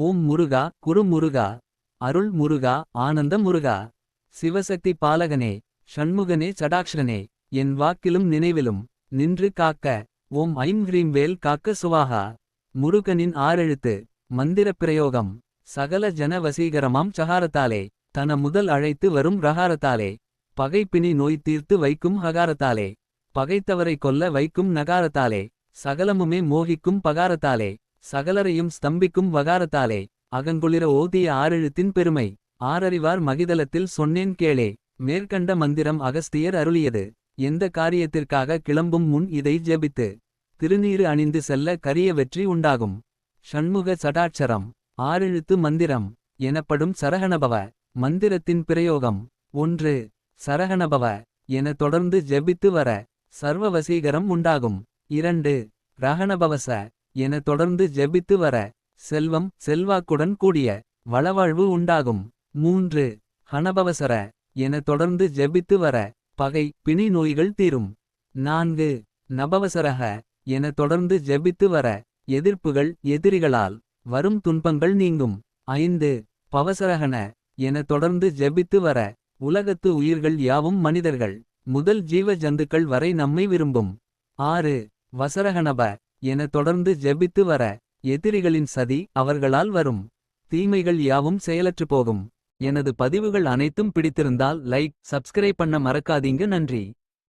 ஓம் முருகா குரு முருகா. அருள் முருகா ஆனந்த முருகா. சிவசக்தி பாலகனே ஷண்முகனே சடாக்ஷரனே. என் வாக்கிலும் நினைவிலும் நின்று காக்க. ஓம் ஐம் ஹ்ரீம் வேல் காக்க சுவாகா. முருகனின் ஆறெழுத்து மந்திரப் பிரயோகம். சகல ஜன வசீகரமாம் சகாரத்தாலே. தன முதல் அழைத்து வரும் ரகாரத்தாலே. பகைப்பினி நோய் தீர்த்து வைக்கும் ஹகாரத்தாலே. பகைத்தவரை கொல்ல வைக்கும் நகாரத்தாலே. சகலமுமே மோகிக்கும் பகாரத்தாலே. சகலரையும் ஸ்தம்பிக்கும் வகாரத்தாலே. அகங்குளிர ஓதிய ஆறெழுத்தின் பெருமை. ஆரறிவார் மகிதலத்தில் சொன்னேன் கேளே. மேற்கண்ட மந்திரம் அகஸ்தியர் அருளியது. எந்த காரியத்திற்காக கிளம்பும் முன் இதை ஜெபித்து. திருநீறு அணிந்து செல்ல கரிய வெற்றி உண்டாகும். ஷண்முக சடாட்சரம் ஆறெழுத்து மந்திரம் எனப்படும் சரஹணபவ. மந்திரத்தின் பிரயோகம் 1. சரஹணபவ என தொடர்ந்து ஜெபித்து வர சர்வ வசீகரம் உண்டாகும். 2. ரஹணபவச என தொடர்ந்து ஜெபித்து வர செல்வம் செல்வாக்குடன் கூடிய வளவாழ்வு உண்டாகும். 3. ஹணபவசர என தொடர்ந்து ஜெபித்து வர பகை பிணி நோய்கள் தீரும். 4. நபவசரக என தொடர்ந்து ஜெபித்து வர எதிர்ப்புகள் எதிரிகளால் வரும் துன்பங்கள் நீங்கும். 5. பவசரகன என தொடர்ந்து ஜெபித்து வர உலகத்து உயிர்கள் யாவும் மனிதர்கள் முதல் ஜீவ ஜந்துக்கள் வரை நம்மை விரும்பும். 6. வசரகணப என தொடர்ந்து ஜெபித்து வர எதிரிகளின் சதி அவர்களால் வரும் தீமைகள் யாவும் செயலற்று போகும். எனது பதிவுகள் அனைத்தும் பிடித்திருந்தால் லைக் சப்ஸ்கிரைப் பண்ண மறக்காதீங்க. நன்றி.